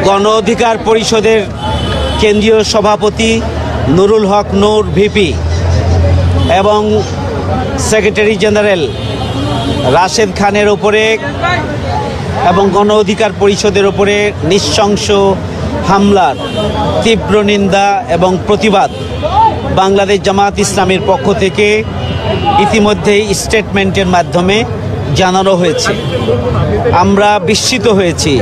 গণ অধিকার পরিষদের কেন্দ্রীয় সভাপতি নুরুল হক নূর ভিপি এবং সেক্রেটারি জেনারেল রাশেদ খানের ওপরে এবং গণ অধিকার পরিষদের ওপরে নৃশংস হামলার তীব্র নিন্দা এবং প্রতিবাদ বাংলাদেশ জামাত ইসলামের পক্ষ থেকে ইতিমধ্যেই স্টেটমেন্টের মাধ্যমে জানানো হয়েছে। আমরা বিস্মিত হয়েছি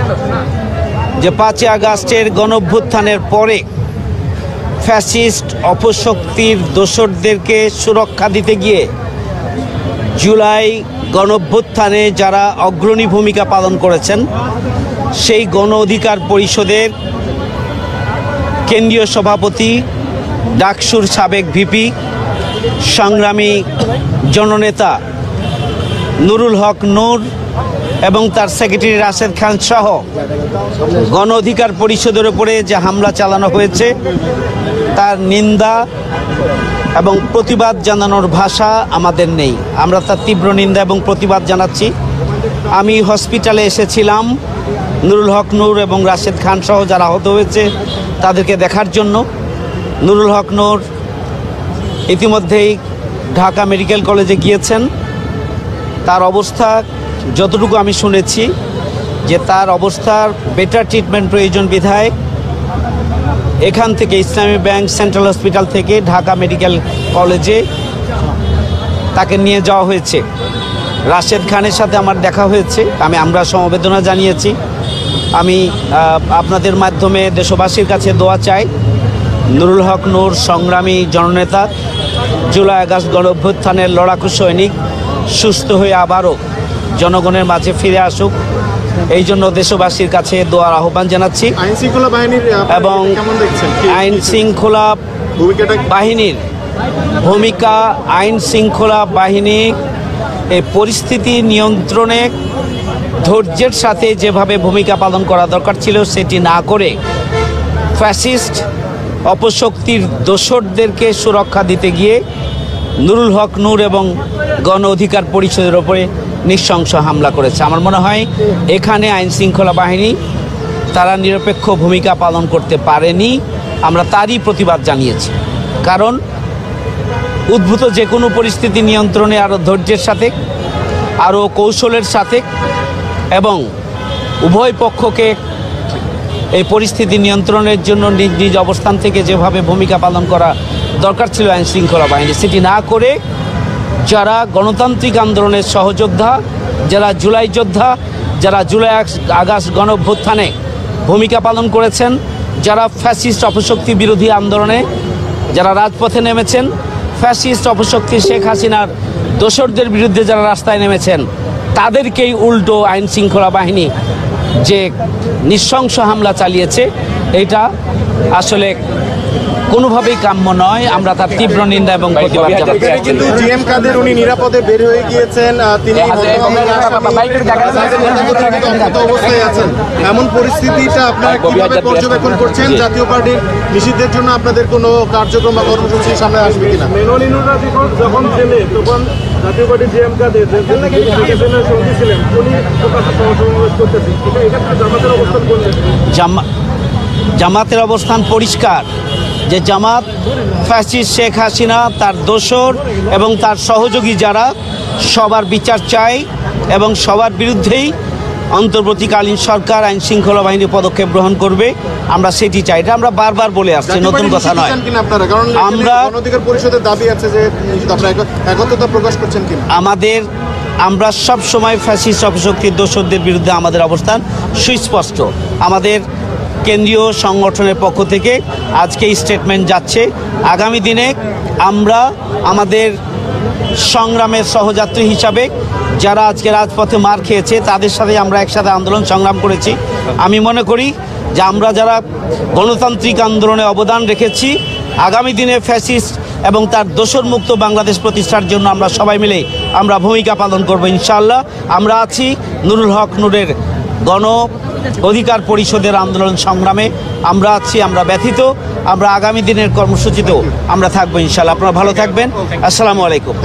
যে 5 আগস্টের গণঅভ্যুত্থানের পরে ফ্যাসিস্ট অপশক্তির দোসরদেরকে সুরক্ষা দিতে গিয়ে জুলাই গণঅভ্যুত্থানে যারা অগ্রণী ভূমিকা পালন করেছেন সেই গণ অধিকার পরিষদের কেন্দ্রীয় সভাপতি ডাকসুর সাবেক ভিপি সংগ্রামী জননেতা নুরুল হক নূর এবং তার সেক্রেটারি রাশেদ খান সহ গণ অধিকার পরিষদের উপরে যে হামলা চালানো হয়েছে তার নিন্দা এবং প্রতিবাদ জানানোর ভাষা আমাদের নেই। আমরা তার তীব্র নিন্দা এবং প্রতিবাদ জানাচ্ছি। আমি হসপিটালে এসেছিলাম নুরুল হক নূর এবং রাশেদ খান সহ যারা আহত হয়েছে তাদেরকে দেখার জন্য। নুরুল হক নূর ইতিমধ্যেই ঢাকা মেডিকেল কলেজে গিয়েছেন। তার অবস্থা যতটুকু আমি শুনেছি যে তার অবস্থার বেটার ট্রিটমেন্ট প্রয়োজন বিধায় এখান থেকে ইসলামী ব্যাংক সেন্ট্রাল হসপিটাল থেকে ঢাকা মেডিকেল কলেজে তাকে নিয়ে যাওয়া হয়েছে। রাশেদ খানের সাথে আমার দেখা হয়েছে, আমরা সমবেদনা জানিয়েছি। আমি আপনাদের মাধ্যমে দেশবাসীর কাছে দোয়া চাই নুরুল হক নূর সংগ্রামী জননেতা, জুলাই আগস্ট গণঅভ্যুত্থানের লড়াকু সৈনিক সুস্থ হয়ে আবারও জনগণের মাঝে ফিরে আসুক, এই জন্য দেশবাসীর কাছে দোয়ার আহ্বান জানাচ্ছি। এবং আইন শৃঙ্খলা বাহিনীর ভূমিকা, আইন শৃঙ্খলা বাহিনী এই পরিস্থিতি নিয়ন্ত্রণে ধৈর্যের সাথে যেভাবে ভূমিকা পালন করা দরকার ছিল সেটি না করে ফ্যাসিস্ট অপশক্তির দোসরদেরকে সুরক্ষা দিতে গিয়ে নুরুল হক নূর এবং গণ অধিকার পরিষদের ওপরে নৃশংস হামলা করেছে। আমার মনে হয় এখানে আইন শৃঙ্খলা বাহিনী তারা নিরপেক্ষ ভূমিকা পালন করতে পারেনি। আমরা তারই প্রতিবাদ জানিয়েছি, কারণ উদ্ভূত যে কোনো পরিস্থিতি নিয়ন্ত্রণে আরও ধৈর্যের সাথে, আরও কৌশলের সাথে এবং উভয় পক্ষকে এই পরিস্থিতি নিয়ন্ত্রণের জন্য নিজ নিজ অবস্থান থেকে যেভাবে ভূমিকা পালন করা দরকার ছিল আইন শৃঙ্খলা বাহিনী, সেটি না করে যারা গণতান্ত্রিক আন্দোলনের সহযোদ্ধা, যারা জুলাই যোদ্ধা, যারা জুলাই আগস্ট গণঅভ্যুত্থানে ভূমিকা পালন করেছেন, যারা ফ্যাসিস্ট অপশক্তি বিরোধী আন্দোলনে যারা রাজপথে নেমেছেন, ফ্যাসিস্ট অপশক্তি শেখ হাসিনার দোসরদের বিরুদ্ধে যারা রাস্তায় নেমেছেন, তাদেরকেই উল্টো আইন শৃঙ্খলা বাহিনী যে নৃশংস হামলা চালিয়েছে এটা আসলে কোনোভাবেই কাম্য নয়। আমরা তার তীব্র নিন্দা এবং প্রতিবাদ জানাচ্ছি। কিন্তু জিএম কাদের উনি নিরাপদে বের হয়ে গিয়েছেন, তিনি অবস্থায় আছেন, এমন পরিস্থিতিটা আপনারা কিভাবে পর্যবেক্ষণ করছেন? জাতীয় পার্টির নিষিদ্ধের জন্য আপনাদের কোনো কার্যক্রম বা কর্মসূচি সামনে আসবে কিনা? যখন জেলে তখন জাতীয় পার্টির জিএম কাদের সঙ্গী ছিলেন, উনি সমাবেশ করতেছেন, জামাতের অবস্থান করলেন। জামাতের অবস্থান পরিষ্কার যে জামাত ফ্যাসিস্ট শেখ হাসিনা, তার দোসর এবং তার সহযোগী যারা সবার বিচার চায় এবং সবার বিরুদ্ধেই অন্তর্বর্তীকালীন সরকার আইন শৃঙ্খলা বাহিনী পদক্ষেপ গ্রহণ করবে। আমরা সেটি চাই, এটা আমরা বারবার বলে আসছি, নতুন কথা নয়। পরিষদের দাবি আছে যে একত্রতা প্রকাশ করছেন কিনা? আমরা সব সময় ফ্যাসিস্ট অপশক্তির দোসরদের বিরুদ্ধে আমাদের অবস্থান সুস্পষ্ট। আমাদের কেন্দ্রীয় সংগঠনের পক্ষ থেকে আজকে স্টেটমেন্ট যাচ্ছে। আগামী দিনে আমরা আমাদের সংগ্রামের সহযাত্রী হিসাবে যারা আজকে রাজপথে মার খেয়েছে তাদের সাথে আমরা একসাথে আন্দোলন সংগ্রাম করেছি। আমি মনে করি যে আমরা যারা গণতান্ত্রিক আন্দোলনে অবদান রেখেছি, আগামী দিনে ফ্যাসিস্ট এবং তার দোসর মুক্ত বাংলাদেশ প্রতিষ্ঠার জন্য আমরা সবাই মিলে আমরা ভূমিকা পালন করব ইনশাআল্লাহ। আমরা আছি নুরুল হক নূরের গণ অধিকার পরিষদের আন্দোলন সংগ্রামে, আমরা আছি, আমরা ব্যথিত। আমরা আগামী দিনের কর্মসূচিতেও আমরা থাকবো ইনশাআল্লাহ। আপনারা ভালো থাকবেন। আসসালামু আলাইকুম।